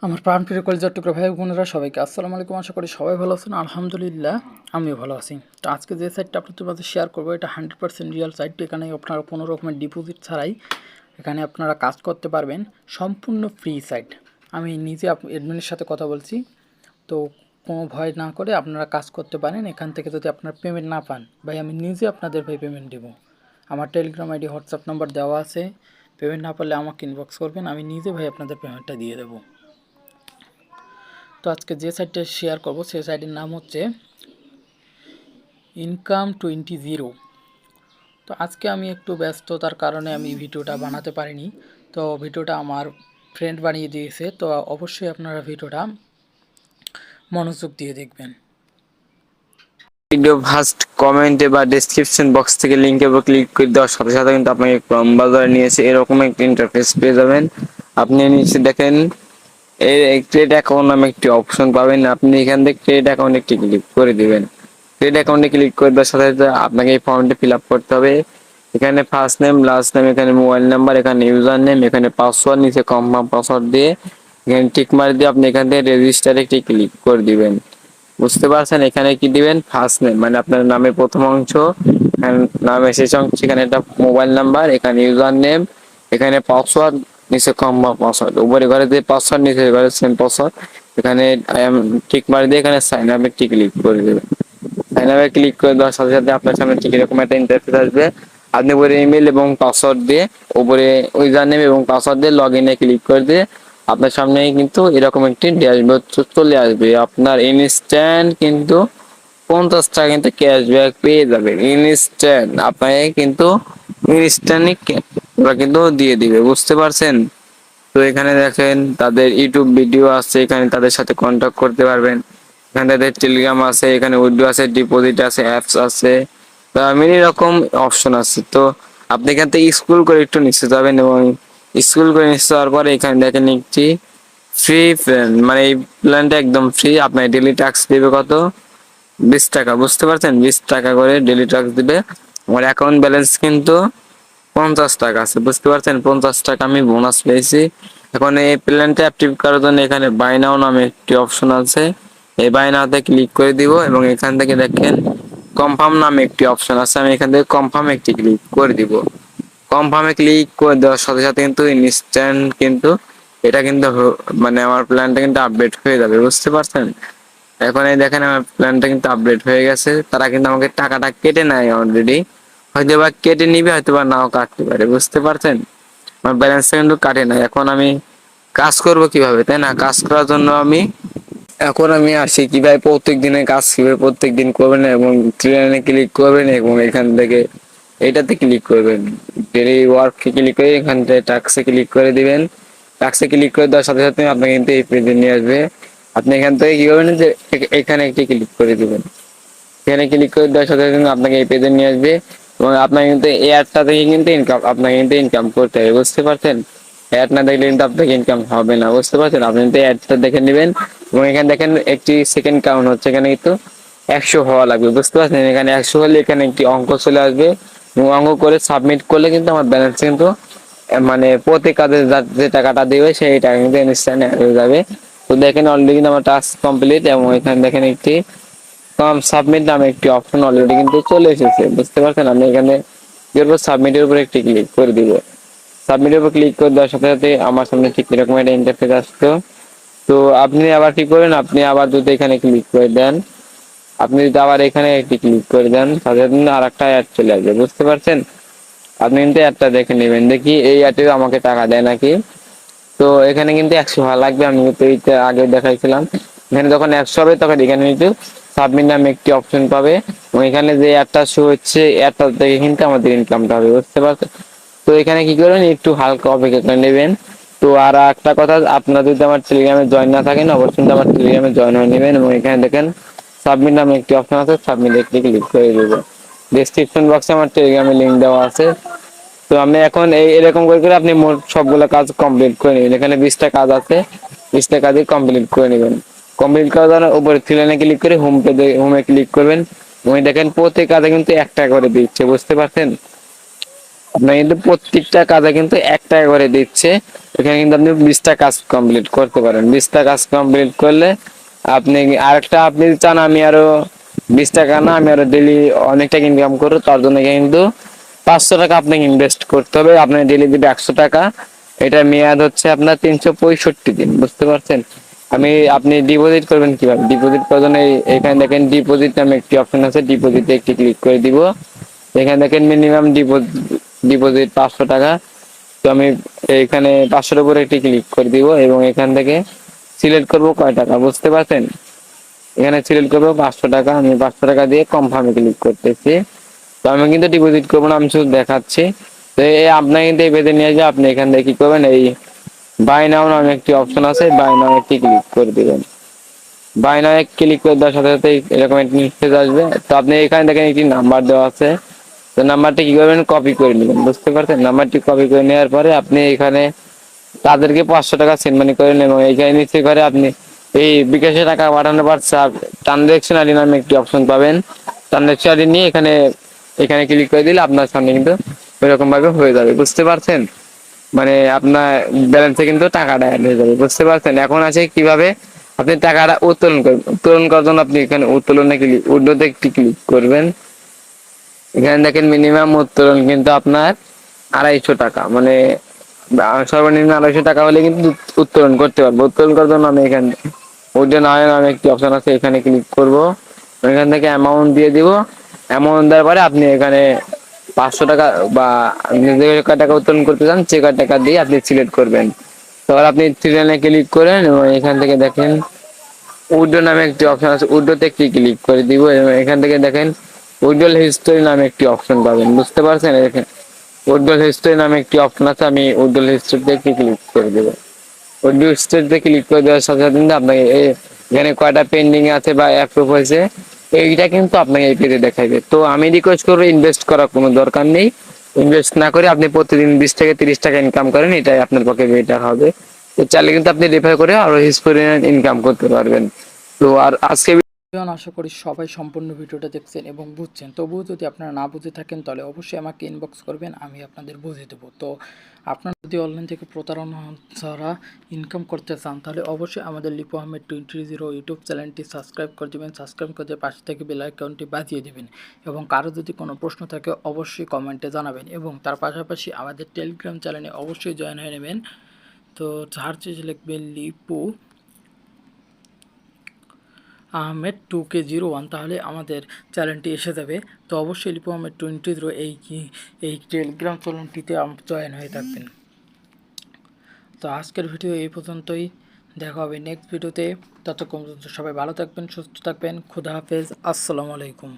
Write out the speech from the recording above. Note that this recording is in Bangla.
আমার প্রাণপ্রিয় কলেজের টুকরো ভাই বোনেরা সবাইকে আসসালামু আলাইকুম। আশা করি সবাই ভালো আছেন। আলহামদুলিল্লাহ আমিও ভালো আছি। তো আজকে যে সাইটটা আপনাদের মাঝে শেয়ার করবো এটা 100% রিয়েল সাইট। এখানে আপনারা কোনো রকমের ডিপোজিট ছাড়াই এখানে আপনারা কাজ করতে পারবেন, সম্পূর্ণ ফ্রি সাইট। আমি নিজে অ্যাডমিনের সাথে কথা বলছি, তো কোনো ভয় না করে আপনারা কাজ করতে পারেন। এখান থেকে যদি আপনার পেমেন্ট না পান, ভাই আমি নিজে আপনাদের ভাই পেমেন্ট দেবো। আমার টেলিগ্রাম আইডি হোয়াটসঅ্যাপ নাম্বার দেওয়া আছে। পেমেন্ট না পারলে আমাকে ইনবক্স করবেন, আমি নিজে ভাই আপনাদের পেমেন্টটা দিয়ে দেবো। তো আজকে যে সাইটটা শেয়ার করব সেই সাইটের নাম হচ্ছে ইনকাম20। তো আজকে আমি একটু ব্যস্ততার কারণে আমি ভিডিওটা বানাতে পারিনি। তো ভিডিওটা আমার ফ্রেন্ড বানিয়ে দিয়েছে, তো অবশ্যই আপনারা ভিডিওটা মনোযোগ দিয়ে দেখবেন। ভিডিও ফার্স্ট কমেন্টে বা ডেসক্রিপশন বক্স থেকে লিংকের উপর ক্লিক করে দেওয়ার সাথে সাথে কিন্তু আপনাকে ক্রোম ব্রাউজারে নিয়ে এসে এরকম একটা ইন্টারফেস পেয়ে যাবেন। আপনি নিচে দেখেন এই ক্রিয়েট অ্যাকাউন্ট নামে একটি অপশন পাবেন। আপনি এখান থেকে ক্রিয়েট অ্যাকাউন্টে একটি ক্লিক করে দিবেন। ক্রিয়েট অ্যাকাউন্টে ক্লিক করে দেওয়ার সাথে সাথে আপনাকে এই ফর্মটি ফিল আপ করতে হবে। এখানে ফার্স্ট নেম, লাস্ট নেম, এখানে মোবাইল নাম্বার, এখানে ইউজার নেম, এখানে পাসওয়ার্ড, নিচে কনফার্ম পাসওয়ার্ড দিয়ে এখানে টিক মার দিয়ে আপনি এখান থেকে রেজিস্টারে একটি ক্লিক করে দিবেন। বুঝতে পারছেন? এখানে কি দিবেন, ফার্স্ট নেম মানে আপনার নামের প্রথম অংশ, নামের শেষ অংশ, এখানে একটা মোবাইল নাম্বার, এখানে ইউজার নেম, এখানে পাসওয়ার্ড, নিচে কনফার্ম পাসওয়ার্ড, উপরে ঘরে দিয়ে পাসওয়ার্ড, নিচে ঘরে সেম পাসওয়ার্ড, এখানে আই এম টিক মার দিয়ে এখানে সাইন আপে ক্লিক করে দেবেন। সাইন আপে ক্লিক করে দেওয়ার সাথে সাথে আপনার সামনে ঠিক এরকম একটা ইন্টারফেস আসবে। আপনি উপরে ইমেল এবং পাসওয়ার্ড দিয়ে, উপরে ইউজার নেম এবং পাসওয়ার্ড দিয়ে লগ ইনে ক্লিক করে দিয়ে আপনার সামনে কিন্তু এরকম একটি ড্যাশবোর্ড চলে আসবে। আপনার ইনস্ট্যান্ট কিন্তু 50 টাকা কিন্তু ক্যাশব্যাক পেয়ে যাবেন। ইনস্ট্যান্ট আপনাকে কিন্তু ইনস্ট্যান্টই ওরা কিন্তু দিয়ে দিবে। বুঝতে পারছেন? তো এখানে দেখেন তাদের ইউটিউব ভিডিও আছে, এখানে তাদের সাথে কন্ট্যাক্ট করতে পারবেন। এখানে তাদের টেলিগ্রাম আছে, এখানে উইথড্র আছে, ডিপোজিট আছে, অ্যাপস আছে, মিনি রকম অপশন আছে। তো আপনি এখান থেকে স্ক্রল করে একটু নিচে যাবেন এবং স্ক্রল করে নিচে যাওয়ার পরে এখানে দেখেন একটি ফ্রি প্ল্যান, মানে এই প্ল্যানটা একদম ফ্রি। আপনার ডেলি ট্যাক্স দিবে কত, 20 টাকা। বুঝতে পারছেন? 20 টাকা করে ডেলি ট্যাক্স দিবে। আমার অ্যাকাউন্ট ব্যালেন্স কিন্তু 50 টাকা আছে। বুঝতে পারছেন? 50 টাকা আমি বোনাস পেয়েছি। এখন এই প্ল্যানটা অ্যাক্টিভ করার জন্য এখানে বাই নাও নামে একটি অপশন আছে, এই বাই নাওতে ক্লিক করে দিব এবং এখান থেকে দেখেন কনফার্ম নামে একটি অপশন আছে, আমি এখান থেকে কনফার্ম একটি ক্লিক করে দিব। কনফার্মে ক্লিক করে দেওয়ার সাথে সাথে কিন্তু ইনস্ট্যান্ট কিন্তু এটা কিন্তু মানে আমার প্ল্যানটা কিন্তু আপডেট হয়ে যাবে। বুঝতে পারছেন? এখন এই দেখেন আমার প্ল্যানটা কিন্তু আপডেট হয়ে গেছে। তারা কিন্তু আমাকে টাকাটা কেটে নেয় অলরেডি, হয়তো বা কেটে নিবে, হয়তো বা নাও কাটতে পারে। বুঝতে পারছেন? আমার ব্যালেন্সটা কিন্তু কাটে না। এখন আমি কাজ করব কিভাবে, তাই না? কাজ করার জন্য এখন আমি আসি কিভাবে প্রত্যেক দিনের কাজ কিভাবে প্রত্যেক দিন করবেন এবং ট্রেনে ক্লিক করবেন এবং এখান থেকে এটাতে ক্লিক করবেন, ডেলি ওয়ার্কে ক্লিক করে এখান থেকে টাস্কে ক্লিক করে দিবেন। টাস্কে ক্লিক করে দেওয়ার সাথে সাথে আপনাকে কিন্তু এই পেজে নিয়ে আসবে। আপনি এখান থেকে কি করবেন যে এখানে একটি ক্লিক করে দিবেন। এখানে ক্লিক করে দেওয়ার সাথে সাথে আপনাকে এই পেজে নিয়ে আসবে এবং আপনাকে কিন্তু এই অ্যাডটা থেকে কিন্তু ইনকাম করতে হবে। বুঝতে পারছেন? অ্যাড না দেখলে কিন্তু আপনাকে ইনকাম হবে না। বুঝতে পারছেন? আপনি কিন্তু অ্যাডটা দেখে নেবেন এবং এখানে দেখেন একটি সেকেন্ড কাউন্ট হচ্ছে, এখানে কিন্তু 100 হওয়া লাগবে। বুঝতে পারছেন? এখানে 100 হলে এখানে একটি অঙ্ক চলে আসবে এবং অঙ্ক করে সাবমিট করলে কিন্তু আমার ব্যালেন্স কিন্তু মানে প্রতি কাজে যে টাকাটা দেবে সেই টাকা কিন্তু ইনস্ট্যান্ট হয়ে যাবে। তো দেখেন অলরেডি কিন্তু আমার টাস্ক কমপ্লিট এবং এখানে দেখেন একটি সাবমিট নামে একটি অপশন অলরেডি কিন্তু চলে এসেছে। বুঝতে পারছেন? আমি এখানে সাবমিটের উপর একটি ক্লিক করে দিব। সাবমিটের উপর ক্লিক করে দেওয়ার সাথে সাথে আমার সামনে ঠিক এরকম একটা ইন্টারফেস আসতো। তো আপনি আবার কি করবেন, আপনি আবার যদি এখানে ক্লিক করে দেন, আপনি যদি আবার এখানে একটি ক্লিক করে দেন সাথে সাথে আর একটা অ্যাড চলে আসবে। বুঝতে পারছেন? আপনি কিন্তু অ্যাডটা দেখে নেবেন, দেখি এই অ্যাডে আমাকে টাকা দেয় নাকি। তো এখানে কিন্তু 100 হওয়া লাগবে, আমি তো এইটা আগে দেখাইছিলাম। এখানে যখন 100 হবে তখন এখানে কিন্তু সাবমিট নামে একটি অপশন পাবে এবং এখানে যে অ্যাডটা শো হচ্ছে অ্যাডটা দেখে কিন্তু আমাদের ইনকামটা হবে। বুঝতে পারছেন? তো এখানে কি করবেন, একটু হালকা অপেক্ষা করে নেবেন। তো আর একটা কথা, আপনারা যদি আমার টেলিগ্রামে জয়েন না থাকেন অবশ্যই আমার টেলিগ্রামে জয়েন হয়ে নেবেন এবং এখানে দেখেন সাবমিট নামে একটি অপশন আছে, সাবমিট ক্লিক করে দেবো। ডেসক্রিপশন বক্সে আমার টেলিগ্রামের লিঙ্ক দেওয়া আছে। তো আপনি এখন এরকম করে করে আপনি মোট সবগুলো কাজ কমপ্লিট করে নেবেন। এখানে 20টা কাজ আছে, 20টা কাজই কমপ্লিট করে নেবেন। কমপ্লিট করার জন্য উপরে থ্রি লাইনে ক্লিক করে হোমে ক্লিক করবেন। ওই দেখেন প্রত্যেক কাজে কিন্তু 1 টাকা করে দিচ্ছে। বুঝতে পারছেন? আপনার কিন্তু প্রত্যেকটা কাজে কিন্তু 1 টাকা করে দিচ্ছে। এখানে কিন্তু আপনি 20টা কাজ কমপ্লিট করতে পারেন। 20টা কাজ কমপ্লিট করলে আপনি আরেকটা, আপনি যদি চান আমি আরো 20 টাকা না, আমি আরো ডেইলি অনেক টাকা ইনকাম করবো, তার জন্য কিন্তু 500 টাকা আপনাকে ইনভেস্ট করতে হবে। আপনার ডেইলি দিবে 100 টাকা। এটা মেয়াদ হচ্ছে আপনার 365 দিন, বুঝতে পারছেন? আপনি ডিপোজিট করবেন কিভাবে? ডিপোজিট করার জন্য এখানে দেখেন ডিপোজিট নামে একটি অপশন আছে, ডিপোজিটে একটি ক্লিক করে দিব। এখানে দেখেন মিনিমাম ডিপোজিট 500 টাকা। তো আমি এখানে 500-এর উপরে একটি ক্লিক করে দিব এবং এখান থেকে সিলেক্ট করব কয় টাকা, বুঝতে পারছেন? এখানে সিলেক্ট করবো 500 টাকা। আমি 500 টাকা দিয়ে কনফার্মে ক্লিক করতেছি। তো আমি কিন্তু ডিপোজিট করবো না, আমি শুধু দেখাচ্ছি। তো আপনার কিন্তু এই পেজে নিয়ে যাবে। আপনি এখান থেকে কি করবেন, এই বাই নাও নামে একটি অপশন আছে, বাই নাও একটি ক্লিক করে দিবেন। বাই নাও ক্লিক করে দেওয়ার সাথে সাথে এরকম একটি মেসেজ আসবে। তো আপনি এখানে দেখেন একটি নাম্বার দেওয়া আছে। তো নাম্বারটি কি করবেন, কপি করে নেবেন, বুঝতে পারছেন? নাম্বারটি কপি করে নেওয়ার পরে আপনি এখানে তাদেরকে 500 টাকা সেন্ড মানি করে নেবেন। এইখানে নিচে করে আপনি এই বিকাশে টাকা পাঠানোর পর ট্রানজাকশন আইডি নামে একটি অপশন পাবেন। ট্রানজাকশন আইডি নিয়ে এখানে এখানে ক্লিক করে দিলে আপনার সামনে কিন্তু এরকম ভাবে হয়ে যাবে, বুঝতে পারছেন? মানে আপনার ব্যালেন্সে কিন্তু টাকাটা অ্যাড হয়ে যাবে, বুঝতে পারছেন? এখন আছে কিভাবে আপনি টাকাটা উত্তোলন করবেন। উত্তোলন করার জন্য আপনি এখানে উত্তোলনে ক্লিক, উইন্ডোতে একটি ক্লিক করবেন। এখানে দেখেন মিনিমাম উত্তোলন কিন্তু আপনার 250 টাকা, মানে সর্বনিম্ন 250 টাকা হলে কিন্তু উত্তোলন করতে পারবো। উত্তোলন করার জন্য আমি এখানে উইথড্র নাও নামে একটি অপশন আছে, এখানে ক্লিক করব। এখান থেকে অ্যামাউন্ট দিয়ে দিব। অ্যামাউন্ট দেওয়ার পরে আপনি এখানে 500 টাকা বা আপনি যে কয় টাকা উত্তোলন করতে চান সে কয় টাকা দিয়ে আপনি সিলেক্ট করবেন। তারপর আপনি থ্রিলাইনে ক্লিক করেন এবং এখান থেকে দেখেন উইথড্র নামে একটি অপশন আছে, উইথড্রতে একটি ক্লিক করে দিব এবং এখান থেকে দেখেন উইথড্রল হিস্টোরি নামে একটি অপশন পাবেন, বুঝতে পারছেন? উইথড্রল হিস্টোরি নামে একটি অপশন আছে, আমি উইথড্রল হিস্টোরিতে একটি ক্লিক করে দেবো। উইথড্রল হিস্টোরিতে ক্লিক করে দেওয়ার সাথে সাথে কিন্তু আপনাকে এখানে কয়টা পেন্ডিং আছে বা অ্যাপ্রুভ হয়েছে এইটা কিন্তু আপনাকে এই পেজে দেখাইবে। তো আমি রিকোয়েস্ট করবো ইনভেস্ট করার কোনো দরকার নেই। ইনভেস্ট না করে আপনি প্রতিদিন 20 থেকে 30 টাকা ইনকাম করেন, এটাই আপনার পক্ষে বেটার হবে। তো চাইলে কিন্তু আপনি রেফার করে আরো হিস্টোরি ইনকাম করতে পারবেন। তো আর আজকে আশা করি সবাই সম্পূর্ণ ভিডিওটা দেখছেন এবং বুঝছেন। তবুও যদি আপনারা না বুঝে থাকেন তাহলে অবশ্যই আমাকে ইনবক্স করবেন, আমি আপনাদের বুঝিয়ে দেবো। তো আপনারা যদি অনলাইন থেকে প্রতারণা ছাড়া ইনকাম করতে চান তাহলে অবশ্যই আমাদের লিপু আহমেদ 20 ইউটিউব চ্যানেলটি সাবস্ক্রাইব করে দেবেন। সাবস্ক্রাইব করে পাশে থেকে বেল আইকনটি বাজিয়ে দেবেন এবং কারো যদি কোনো প্রশ্ন থাকে অবশ্যই কমেন্টে জানাবেন এবং তার পাশাপাশি আমাদের টেলিগ্রাম চ্যানেলে অবশ্যই জয়েন হয়ে নেবেন। তো সার্চে লিখবেন লিপু আহমেদ 2K01, তাহলে আমাদের চ্যানেলটি এসে যাবে। তো অবশ্যই লিপু আহমেদ 20 এই টেলিগ্রাম চ্যানেলটিতে জয়েন হয়ে থাকবেন। তো আজকের ভিডিও এই পর্যন্তই, দেখা হবে নেক্সট ভিডিওতে। ততক্ষণ পর্যন্ত সবাই ভালো থাকবেন, সুস্থ থাকবেন। খুদা হাফেজ, আসসালামু আলাইকুম।